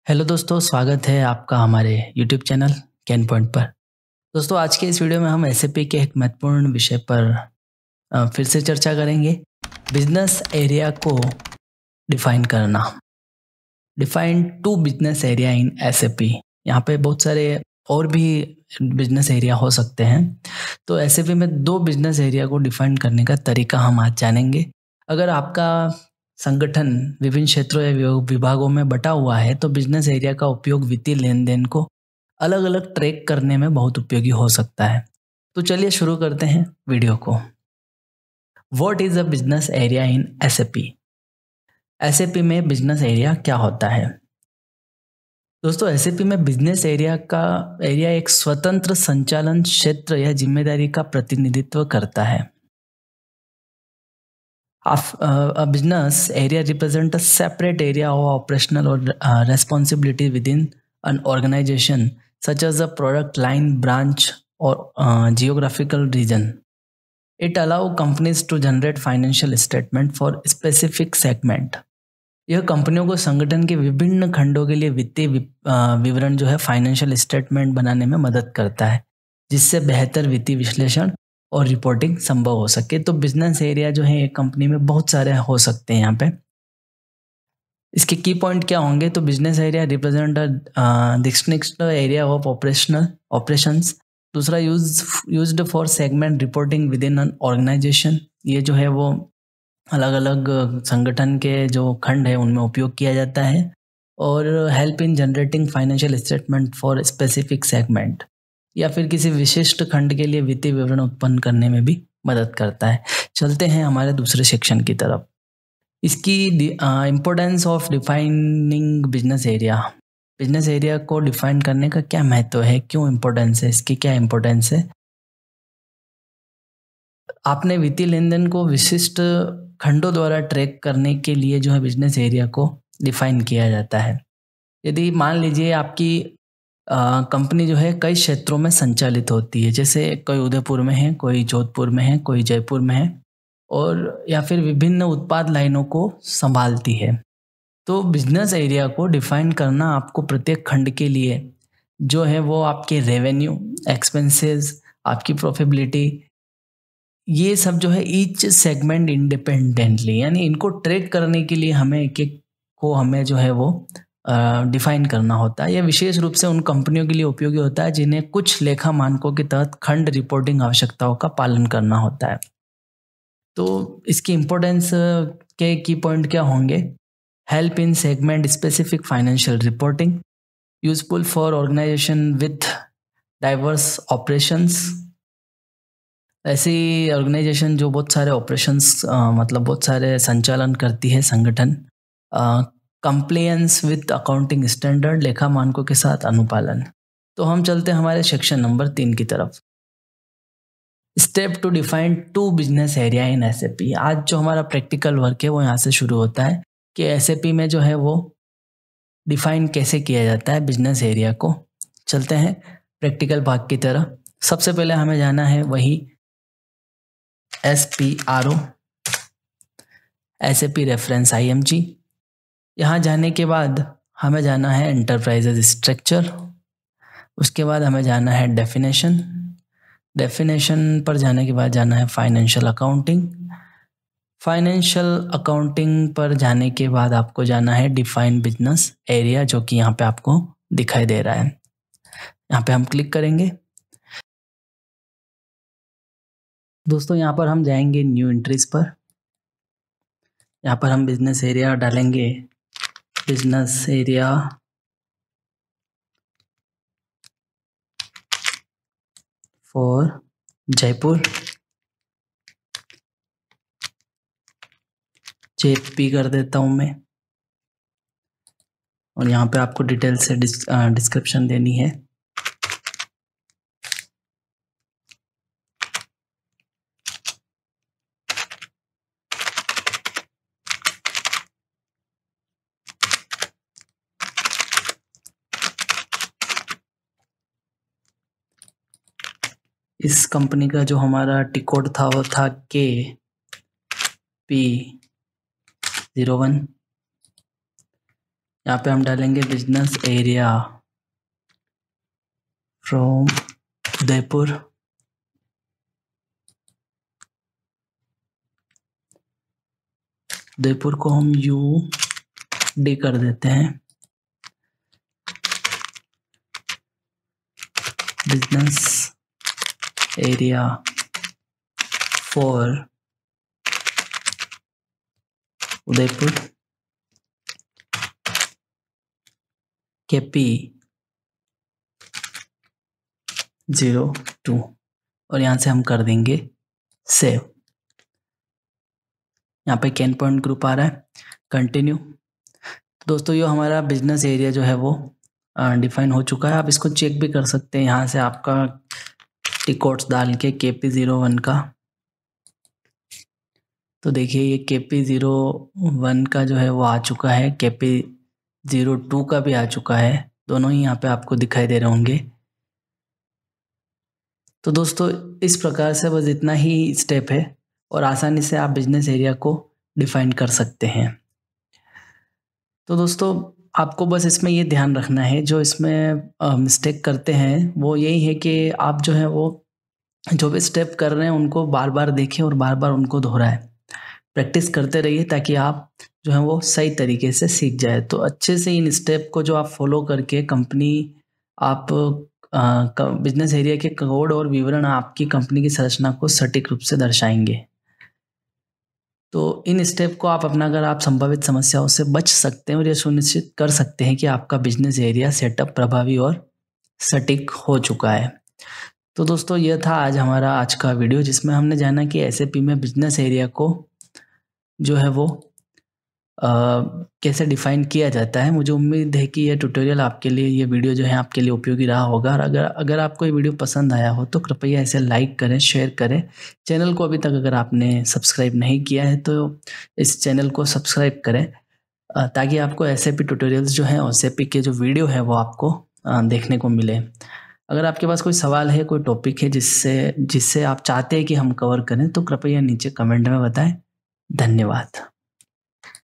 Hello दोस्तों, स्वागत है आपका हमारे यूट्यूब चैनल कैन पॉइंट पर। दोस्तों, आज के इस वीडियो में हम एसएपी के एक महत्वपूर्ण विषय पर फिर से चर्चा करेंगे। बिजनेस एरिया को डिफाइन करना। Define to business area in SAP. यहाँ पे बहुत सारे और भी बिजनेस एरिया हो सकते हैं। तो एसएपी में दो बिजनेस एरिया को डिफाइन करने का तरीका हम आज जानेंगे। अगर आपका संगठन विभिन्न क्षेत्रों या विभागों में बटा हुआ है तो बिजनेस एरिया का उपयोग वित्तीय लेन देन को अलग अलग ट्रैक करने में बहुत उपयोगी हो सकता है। तो चलिए शुरू करते हैं वीडियो को। What is a business area in SAP? SAP में बिजनेस एरिया क्या होता है? दोस्तों, एसएपी में बिजनेस एरिया एक स्वतंत्र संचालन क्षेत्र या जिम्मेदारी का प्रतिनिधित्व करता है। A business area represent a separate area of operational or responsibility within an organization, such as a product line, branch, or geographical region. It allows companies to generate financial statement for specific segment. यह कंपनियों को संगठन के विभिन्न खंडों के लिए वित्तीय विवरण जो है फाइनेंशियल स्टेटमेंट बनाने में मदद करता है, जिससे बेहतर वित्तीय विश्लेषण और रिपोर्टिंग संभव हो सके। तो बिजनेस एरिया जो है एक कंपनी में बहुत सारे हो सकते हैं। यहाँ पे इसके की पॉइंट क्या होंगे? तो business area represent distinct area of operations. दूसरा, used for segment reporting within an organisation. ये जो है वो अलग अलग संगठन के जो खंड है उनमें उपयोग किया जाता है। और help in generating financial statement for specific segment, या फिर किसी विशिष्ट खंड के लिए वित्तीय विवरण उत्पन्न करने में भी मदद करता है। चलते हैं हमारे दूसरे सेक्शन की तरफ। इसकी importance of defining business area. Business area को डिफाइन करने का क्या महत्व है, क्यों इम्पोर्टेंस है, इसकी क्या इम्पोर्टेंस है? आपने वित्तीय लेन देन को विशिष्ट खंडों द्वारा ट्रैक करने के लिए जो है बिजनेस एरिया को डिफाइन किया जाता है। यदि मान लीजिए आपकी कंपनी जो है कई क्षेत्रों में संचालित होती है, जैसे कोई उदयपुर में है, कोई जोधपुर में है, कोई जयपुर में है, और या फिर विभिन्न उत्पाद लाइनों को संभालती है। तो बिजनेस एरिया को डिफाइन करना आपको प्रत्येक खंड के लिए जो है वो आपके रेवेन्यू, एक्सपेंसेस, आपकी प्रॉफिटेबिलिटी, ये सब जो है ईच सेगमेंट इंडिपेंडेंटली, यानी इनको ट्रैक करने के लिए हमें एक एक को हमें जो है वो डिफाइन करना होता है। यह विशेष रूप से उन कंपनियों के लिए उपयोगी होता है जिन्हें कुछ लेखा मानकों के तहत खंड रिपोर्टिंग आवश्यकताओं का पालन करना होता है। तो इसकी इम्पोर्टेंस के की पॉइंट क्या होंगे? Help in segment specific financial reporting, useful for organization with diverse operations. ऐसी ऑर्गेनाइजेशन जो बहुत सारे ऑपरेशंस मतलब बहुत सारे संचालन करती है संगठन। कंप्लायंस विथ अकाउंटिंग स्टैंडर्ड, लेखा मानकों के साथ अनुपालन। तो हम चलते हैं हमारे सेक्शन नंबर 3 की तरफ। Step two define to business area in SAP. आज जो हमारा प्रैक्टिकल वर्क है वो यहाँ से शुरू होता है कि एसएपी में जो है वो डिफाइन कैसे किया जाता है बिजनेस एरिया को। चलते हैं प्रैक्टिकल भाग की तरह। सबसे पहले हमें जाना है वही SPRO, एसएपी रेफरेंस IMG। यहाँ जाने के बाद हमें जाना है एंटरप्राइजेज स्ट्रक्चर। उसके बाद हमें जाना है डेफिनेशन। डेफिनेशन पर जाने के बाद जाना है फाइनेंशियल अकाउंटिंग। फाइनेंशियल अकाउंटिंग पर जाने के बाद आपको जाना है डिफाइन बिजनेस एरिया, जो कि यहाँ पे आपको दिखाई दे रहा है। यहाँ पे हम क्लिक करेंगे। दोस्तों, यहाँ पर हम जाएंगे न्यू एंट्रीज पर। यहाँ पर हम बिजनेस एरिया डालेंगे, business area for Jaipur, JP कर देता हूँ मैं। और यहाँ पे आपको डिटेल से डिस्क्रिप्शन देनी है। इस कंपनी का जो हमारा टिक कोड था वो था KP01। यहाँ पे हम डालेंगे business area from Udaipur, Udaipur को हम UD कर देते हैं, business area for Udaipur KP 02 और यहाँ से हम कर देंगे सेव। यहाँ पे कैन पॉइंट ग्रुप आ रहा है, कंटिन्यू। दोस्तों ये हमारा बिजनेस एरिया जो है वो डिफाइन हो चुका है। आप इसको चेक भी कर सकते हैं यहाँ से आपका टिकॉट्स डाल के KP 01 का। तो देखिए ये KP 01 का जो है वो आ चुका है, KP 02 का भी आ चुका है, दोनों ही यहाँ पे आपको दिखाई दे रहे होंगे। तो दोस्तों इस प्रकार से बस इतना ही स्टेप है और आसानी से आप बिजनेस एरिया को डिफाइन कर सकते हैं। तो दोस्तों आपको बस इसमें ये ध्यान रखना है, जो इसमें मिस्टेक करते हैं वो यही है कि आप जो है वो जो भी स्टेप कर रहे हैं उनको बार बार देखें और बार बार उनको दोहराएं, प्रैक्टिस करते रहिए ताकि आप जो है वो सही तरीके से सीख जाए। तो अच्छे से इन स्टेप को जो आप फॉलो करके कंपनी आप बिजनेस एरिया के कोड और विवरण आपकी कंपनी की संरचना को सटीक रूप से दर्शाएंगे। तो इन स्टेप को आप अपना अगर आप संभावित समस्याओं से बच सकते हैं और यह सुनिश्चित कर सकते हैं कि आपका बिजनेस एरिया सेटअप प्रभावी और सटीक हो चुका है। तो दोस्तों यह था आज का वीडियो, जिसमें हमने जाना कि SAP में बिजनेस एरिया को जो है वो कैसे डिफाइन किया जाता है। मुझे उम्मीद है कि ये ट्यूटोरियल आपके लिए, ये वीडियो जो है आपके लिए उपयोगी रहा होगा। और अगर आपको ये वीडियो पसंद आया हो तो कृपया इसे लाइक करें, शेयर करें। चैनल को अभी तक अगर आपने सब्सक्राइब नहीं किया है तो इस चैनल को सब्सक्राइब करें ताकि आपको SAP ट्यूटोरियल्स जो हैं SAP के जो वीडियो है वो आपको देखने को मिले। अगर आपके पास कोई सवाल है, कोई टॉपिक है जिससे आप चाहते हैं कि हम कवर करें तो कृपया नीचे कमेंट में बताएं। धन्यवाद।